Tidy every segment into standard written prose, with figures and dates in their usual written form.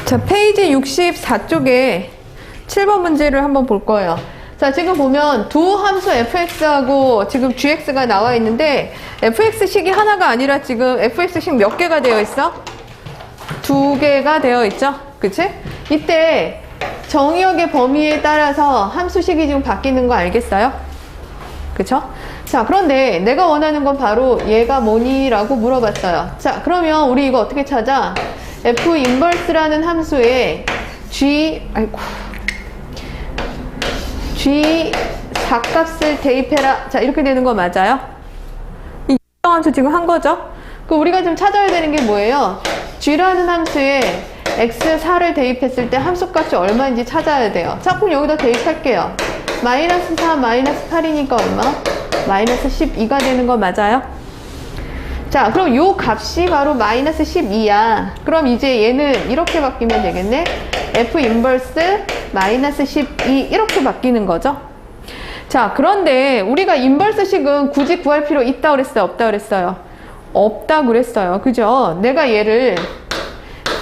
자, 페이지 64쪽에 7번 문제를 한번 볼 거예요. 자, 지금 보면 두 함수 fx하고 지금 gx가 나와 있는데 fx식이 하나가 아니라 지금 fx식 몇 개가 되어 있어? 두 개가 되어 있죠? 그치? 이때 정의역의 범위에 따라서 함수식이 지금 바뀌는 거 알겠어요? 그쵸? 자, 그런데 내가 원하는 건 바로 얘가 뭐니? 라고 물어봤어요. 자, 그러면 우리 이거 어떻게 찾아? f 인버스라는 함수에 g 4값을 대입해라. 자, 이렇게 되는 거 맞아요? 이 함수 지금 한 거죠? 그 우리가 좀 찾아야 되는 게 뭐예요? g라는 함수에 x4를 대입했을 때 함수값이 얼마인지 찾아야 돼요. 자, 그럼 여기다 대입할게요. 마이너스 4, 마이너스 8이니까 얼마? 마이너스 12가 되는 거 맞아요? 자, 그럼 요 값이 바로 마이너스 12야. 그럼 이제 얘는 이렇게 바뀌면 되겠네? f 인버스 마이너스 12 이렇게 바뀌는 거죠. 자, 그런데 우리가 인버스식은 굳이 구할 필요 있다 그랬어요? 없다 그랬어요? 없다 그랬어요. 그죠? 내가 얘를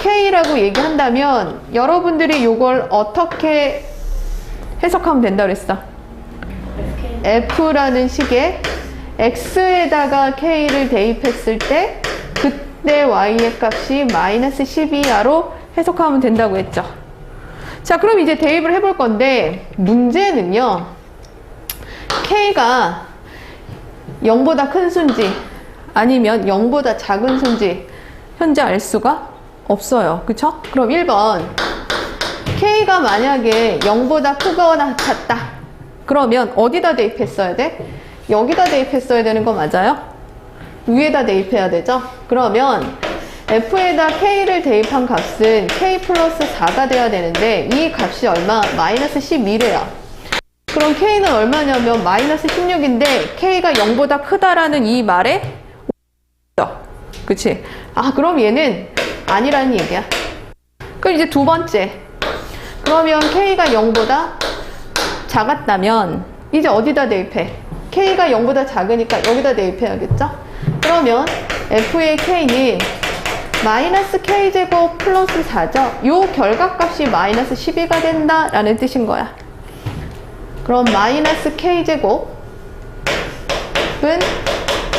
K라고 얘기한다면 여러분들이 요걸 어떻게 해석하면 된다 그랬어? F라는 식에 X에다가 K를 대입했을 때 그때 Y의 값이 마이너스 12야로 해석하면 된다고 했죠. 자, 그럼 이제 대입을 해볼 건데 문제는요, K가 0보다 큰 수인지 아니면 0보다 작은 수인지 현재 알 수가 없어요. 그쵸? 그럼 1번 K가 만약에 0보다 크거나 같다 그러면 어디다 대입했어야 돼? 여기다 대입했어야 되는 거 맞아요? 위에다 대입해야 되죠? 그러면 F에다 K를 대입한 값은 K 플러스 4가 돼야 되는데 이 값이 얼마? 마이너스 12래요. 그럼 K는 얼마냐면 마이너스 16인데 K가 0보다 크다라는 이 말에 그치? 아, 그럼 얘는 아니라는 얘기야. 그럼 이제 두 번째, 그러면 K가 0보다 작았다면 이제 어디다 대입해? K가 0보다 작으니까 여기다 대입해야겠죠? 그러면 F의 K는 마이너스 K제곱 플러스 4죠? 요 결과값이 마이너스 12가 된다라는 뜻인 거야. 그럼 마이너스 K제곱은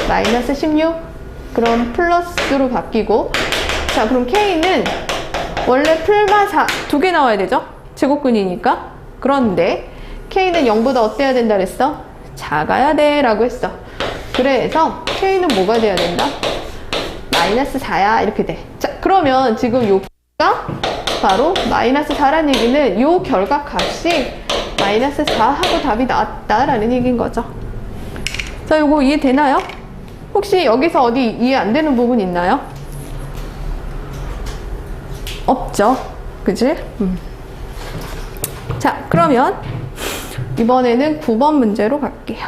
마이너스 16, 그럼 플러스로 바뀌고, 자, 그럼 K는 원래 풀마 4, 두 개 나와야 되죠? 제곱근이니까. 그런데 K는 0보다 어때야 된다 그랬어? 작아야 돼 라고 했어. 그래서 K는 뭐가 돼야 된다? 마이너스 4야 이렇게 돼. 자, 그러면 지금 요가 바로 마이너스 4라는 얘기는 요 결과 값이 마이너스 4 하고 답이 나왔다라는 얘기인 거죠. 자, 요거 이해되나요? 혹시 여기서 어디 이해 안 되는 부분 있나요? 없죠? 그치? 자, 그러면 이번에는 9번 문제로 갈게요.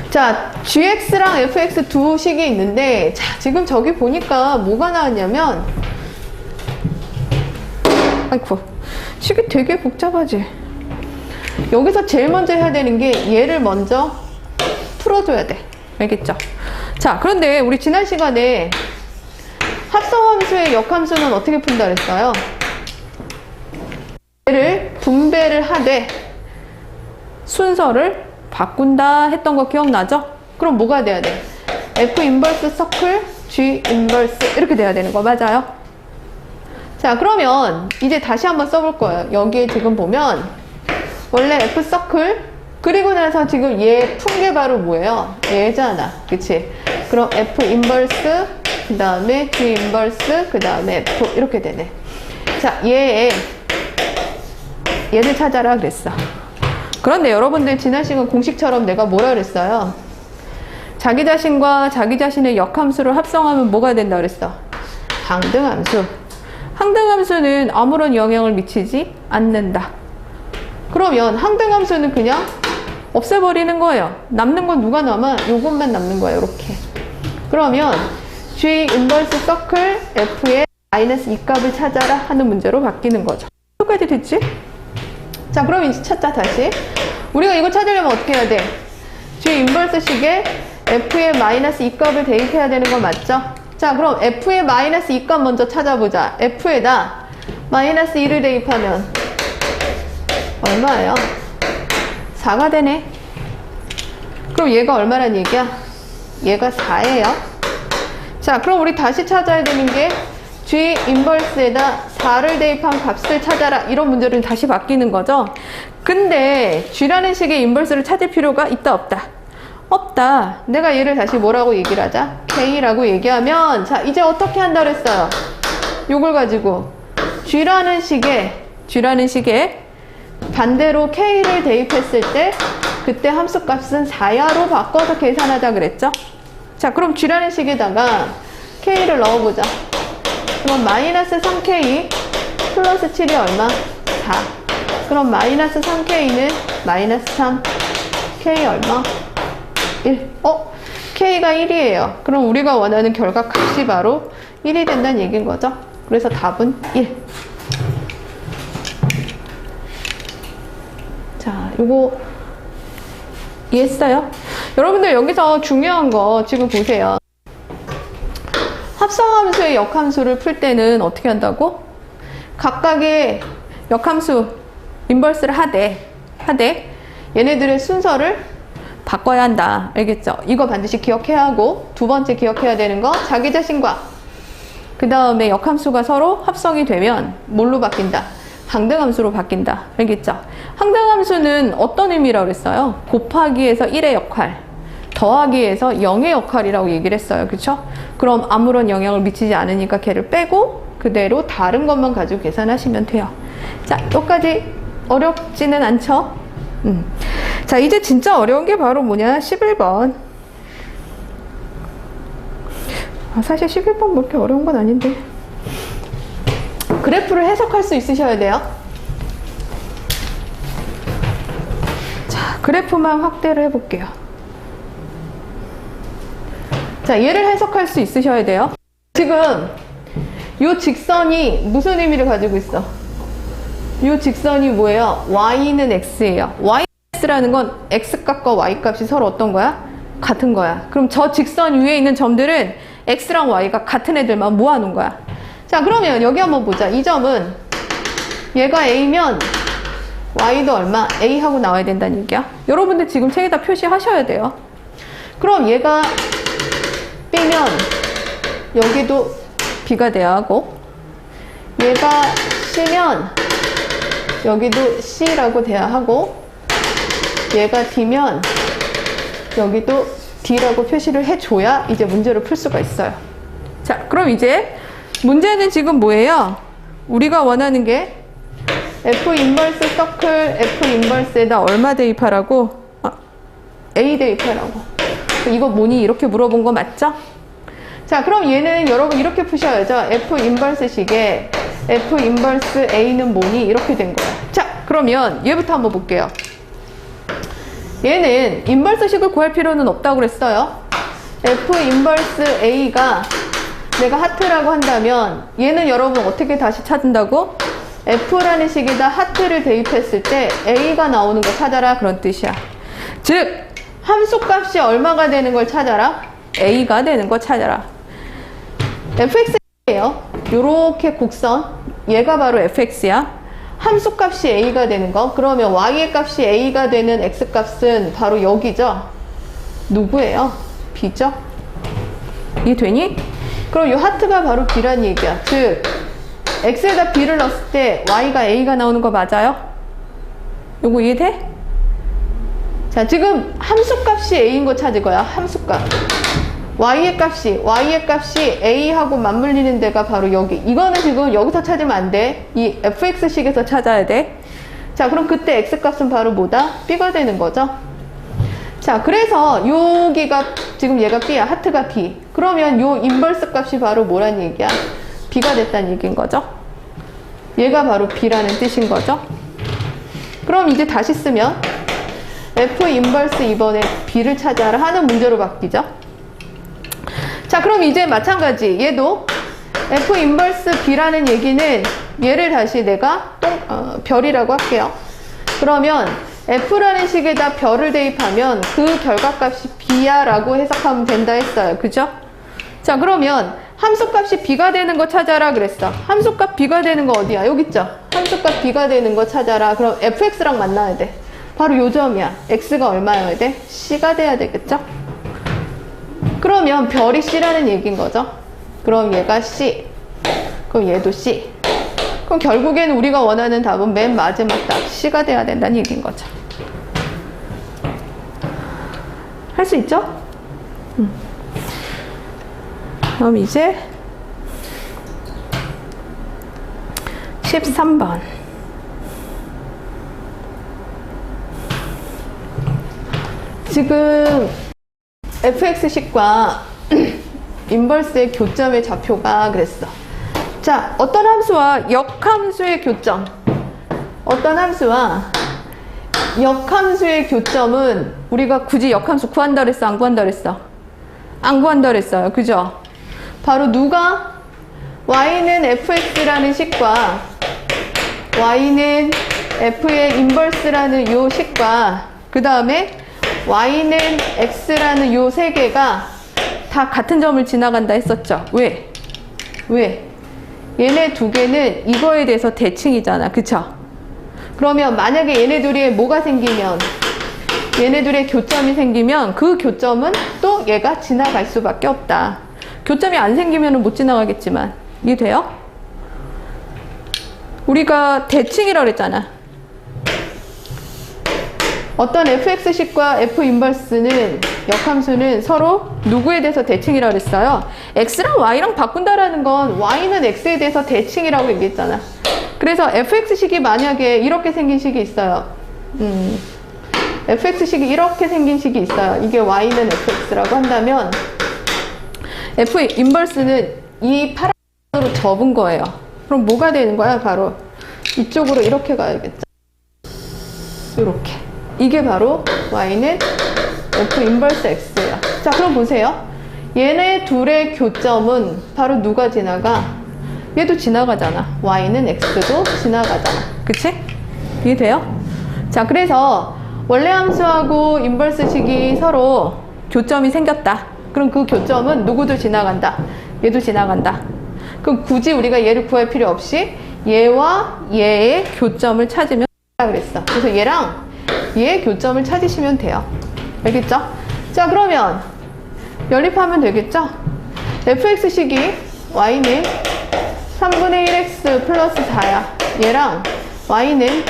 자, gx랑 fx 두 식이 있는데, 자, 지금 저기 보니까 뭐가 나왔냐면, 아이쿠, 식이 되게 복잡하지? 여기서 제일 먼저 해야 되는 게 얘를 먼저 풀어줘야 돼. 알겠죠? 자, 그런데 우리 지난 시간에 합성함수의 역함수는 어떻게 푼다 그랬어요? 얘를 분배를 하되 순서를 바꾼다 했던 거 기억나죠? 그럼 뭐가 돼야 돼? F 인버스 서클, G 인버스 이렇게 돼야 되는 거 맞아요? 자, 그러면 이제 다시 한번 써볼 거예요. 여기에 지금 보면 원래 F 서클 그리고 나서 지금 얘 푼 게 바로 뭐예요? 얘잖아. 그치? 그럼 F 인버스 그 다음에 G 인버스 그 다음에 F 이렇게 되네. 자, 얘를 찾아라 그랬어. 그런데 여러분들 지난 시간 공식처럼 내가 뭐라 그랬어요? 자기 자신과 자기 자신의 역함수를 합성하면 뭐가 된다 그랬어? 항등함수. 항등함수는 아무런 영향을 미치지 않는다. 그러면 항등함수는 그냥 없애버리는 거예요. 남는 건 누가 남아? 요것만 남는 거예요. 이렇게. 그러면 G 인버스 서클 F의 마이너스 2값을 찾아라 하는 문제로 바뀌는 거죠. 여기까지 됐지? 자, 그럼 이제 찾자. 다시 우리가 이거 찾으려면 어떻게 해야 돼? G 인버스 식에 F의 마이너스 2값을 대입해야 되는 거 맞죠? 자, 그럼 f의 마이너스 2값 먼저 찾아보자. f에다 마이너스 1을 대입하면 얼마예요? 4가 되네. 그럼 얘가 얼마란 얘기야? 얘가 4예요. 자, 그럼 우리 다시 찾아야 되는 게 G 인버스에다 4를 대입한 값을 찾아라. 이런 문제를 다시 바뀌는 거죠. 근데 G라는 식의 인버스를 찾을 필요가 있다 없다? 없다. 내가 얘를 다시 뭐라고 얘기를 하자? K라고 얘기하면, 자, 이제 어떻게 한다 그랬어요? 요걸 가지고 G라는 식의 반대로 K를 대입했을 때 그때 함수값은 4야로 바꿔서 계산하자 그랬죠? 자, 그럼 G라는 식에다가 K를 넣어보자. 그럼 마이너스 3K 플러스 7이 얼마? 4. 그럼 마이너스 3K는 마이너스 3. K 얼마? 1. K가 1이에요. 그럼 우리가 원하는 결과값이 바로 1이 된다는 얘기인 거죠. 그래서 답은 1. 자, 요거 이해했어요? 여러분들 여기서 중요한 거 지금 보세요. 합성함수의 역함수를 풀 때는 어떻게 한다고? 각각의 역함수 인버스를 하되 얘네들의 순서를 바꿔야 한다. 알겠죠? 이거 반드시 기억해야 하고, 두 번째 기억해야 되는 거, 자기 자신과 그 다음에 역함수가 서로 합성이 되면 뭘로 바뀐다? 항등함수로 바뀐다. 알겠죠? 항등함수는 어떤 의미라고 그랬어요? 곱하기에서 1의 역할, 더하기에서 0의 역할이라고 얘기를 했어요. 그쵸? 그럼 아무런 영향을 미치지 않으니까 걔를 빼고 그대로 다른 것만 가지고 계산하시면 돼요. 자, 여기까지 어렵지는 않죠? 자, 이제 진짜 어려운 게 바로 뭐냐? 11번. 사실 11번 뭐 이렇게 어려운 건 아닌데. 그래프를 해석할 수 있으셔야 돼요. 자, 그래프만 확대를 해볼게요. 자, 얘를 해석할 수 있으셔야 돼요. 지금 이 직선이 무슨 의미를 가지고 있어? 이 직선이 뭐예요? y는 x예요. yx라는 건 x값과 y값이 서로 어떤 거야? 같은 거야. 그럼 저 직선 위에 있는 점들은 x랑 y가 같은 애들만 모아놓은 거야. 자, 그러면 여기 한번 보자. 이 점은 얘가 a면 y도 얼마? a 하고 나와야 된다는 얘기야. 여러분들 지금 책에다 표시하셔야 돼요. 그럼 얘가 b면 여기도 b가 돼야 하고, 얘가 c면 여기도 c라고 돼야 하고, 얘가 d면 여기도 d라고 표시를 해줘야 이제 문제를 풀 수가 있어요. 자, 그럼 이제 문제는 지금 뭐예요? 우리가 원하는 게 F 인버스 서클 F 인버스에다 얼마 대입하라고? A 대입하라고. 이거 뭐니? 이렇게 물어본 거 맞죠? 자, 그럼 얘는 여러분 이렇게 푸셔야죠. F 인버스 식에 F 인버스 A는 뭐니? 이렇게 된 거야. 자, 그러면 얘부터 한번 볼게요. 얘는 인버스 식을 구할 필요는 없다고 그랬어요. F 인버스 A가 내가 하트라고 한다면 얘는 여러분 어떻게 다시 찾는다고? F라는 식에다 하트를 대입했을 때 A가 나오는 거 찾아라, 그런 뜻이야. 즉 함수값이 얼마가 되는 걸 찾아라? A가 되는 거 찾아라. fx예요. 요렇게 곡선, 얘가 바로 fx야. 함수값이 A가 되는 거. 그러면 y의 값이 A가 되는 x값은 바로 여기죠. 누구예요? b죠? 이해되니? 그럼 이 하트가 바로 b란 얘기야. 즉 x에다 b를 넣었을 때 y가 a가 나오는 거 맞아요? 요거 이해돼? 자, 지금 함수값이 a인 거 찾을 거야. 함수값. y의 값이 a하고 맞물리는 데가 바로 여기. 이거는 지금 여기서 찾으면 안 돼. 이 fx식에서 찾아야 돼. 자, 그럼 그때 x값은 바로 뭐다? b가 되는 거죠. 자, 그래서 여기가 지금 얘가 b야. 하트가 b. 그러면 요 인버스 값이 바로 뭐란 얘기야? b가 됐다는 얘기인 거죠. 얘가 바로 b라는 뜻인 거죠. 그럼 이제 다시 쓰면 f 인버스 이번에 b를 찾아라 하는 문제로 바뀌죠. 자, 그럼 이제 마찬가지 얘도 f 인버스 b라는 얘기는 얘를 다시 내가 별이라고 할게요. 그러면 f라는 식에다 별을 대입하면 그 결과값이 b야 라고 해석하면 된다 했어요. 그죠? 자, 그러면 함수값이 b가 되는 거 찾아라 그랬어. 함수값 b가 되는 거 어디야? 여기 있죠? 함수값 b가 되는 거 찾아라. 그럼 fx랑 만나야 돼. 바로 요 점이야. x가 얼마여야 돼? c가 돼야 되겠죠? 그러면 별이 c라는 얘기인 거죠. 그럼 얘가 c. 그럼 얘도 c. 그럼 결국에는 우리가 원하는 답은 맨 마지막 답 c가 돼야 된다는 얘기인 거죠. 할 수 있죠? 그럼 이제 13번. 지금 fx식과 인버스의 교점의 좌표가 그랬어. 자, 어떤 함수와 역함수의 교점. 어떤 함수와 역함수의 교점은 우리가 굳이 역함수 구한다 그랬어? 안 구한다 그랬어? 안 구한다 그랬어요. 그죠? 바로 누가 y는 fx라는 식과 y는 f의 인버스라는 요 식과 그 다음에 y는 x라는 요 세 개가 다 같은 점을 지나간다 했었죠. 왜? 왜? 얘네 두 개는 이거에 대해서 대칭이잖아. 그쵸? 그러면 만약에 얘네 둘이 뭐가 생기면 얘네 둘의 교점이 생기면 그 교점은 또 얘가 지나갈 수밖에 없다. 교점이 안 생기면 못 지나가겠지만 이해돼요? 우리가 대칭이라고 그랬잖아. 어떤 fx식과 f 인버스는 역함수는 서로 누구에 대해서 대칭이라고 그랬어요? x랑 y랑 바꾼다라는 건 y는 x에 대해서 대칭이라고 얘기했잖아. 그래서 fx식이 만약에 이렇게 생긴 식이 있어요. fx식이 이렇게 생긴 식이 있어요. 이게 y는 fx라고 한다면 f 인버스는 이 파란으로 접은 거예요. 그럼 뭐가 되는 거야? 바로 이쪽으로 이렇게 가야겠죠. 이렇게. 이게 바로 y는 f 인버스 x예요. 자, 그럼 보세요. 얘네 둘의 교점은 바로 누가 지나가? 얘도 지나가잖아. y는 x도 지나가잖아. 그치? 이해돼요? 자, 그래서 원래 함수하고 인버스식이 서로 교점이 생겼다. 그럼 그 교점은 누구도 지나간다. 얘도 지나간다. 그럼 굳이 우리가 얘를 구할 필요 없이 얘와 얘의 교점을 찾으면 그랬어. 그래서 얘랑 얘의 교점을 찾으시면 돼요. 알겠죠? 자, 그러면 연립하면 되겠죠? fx식이 y는 3분의 1x 플러스 4야. 얘랑 y는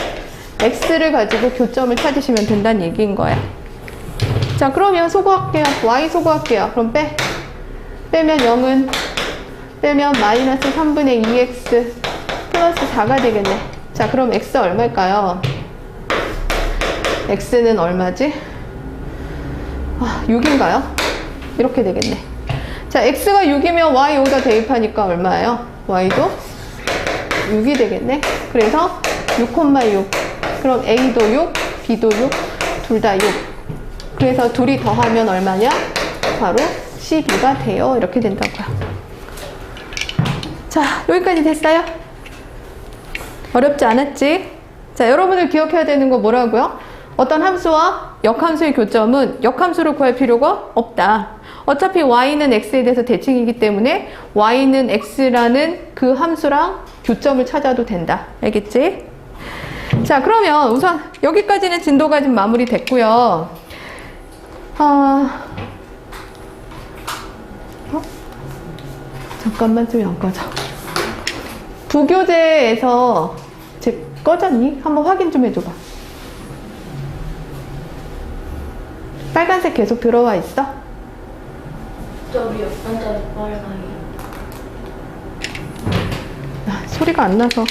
x를 가지고 교점을 찾으시면 된다는 얘기인 거야. 자, 그러면 소거할게요. y 소거할게요. 그럼 빼면 0은 빼면 마이너스 3분의 2x 플러스 4가 되겠네. 자, 그럼 x 얼마일까요? x는 얼마지? 6인가요? 이렇게 되겠네. 자, x가 6이면 y 여기다 대입하니까 얼마예요? y도 6이 되겠네. 그래서 6,6. 그럼 a도 6, b도 6, 둘 다 6. 그래서 둘이 더하면 얼마냐? 바로 12가 돼요. 이렇게 된다고요. 자, 여기까지 됐어요? 어렵지 않았지? 자, 여러분들 기억해야 되는 거 뭐라고요? 어떤 함수와 역함수의 교점은 역함수를 구할 필요가 없다. 어차피 y는 x에 대해서 대칭이기 때문에 y는 x라는 그 함수랑 교점을 찾아도 된다. 알겠지? 자, 그러면 우선 여기까지는 진도가 좀 마무리 됐고요. 잠깐만 좀 안 꺼져. 부교재에서 꺼졌니? 한번 확인 좀 해줘봐. 빨간색 계속 들어와 있어? 저기요, 완전 빨강이. 소리가 안 나서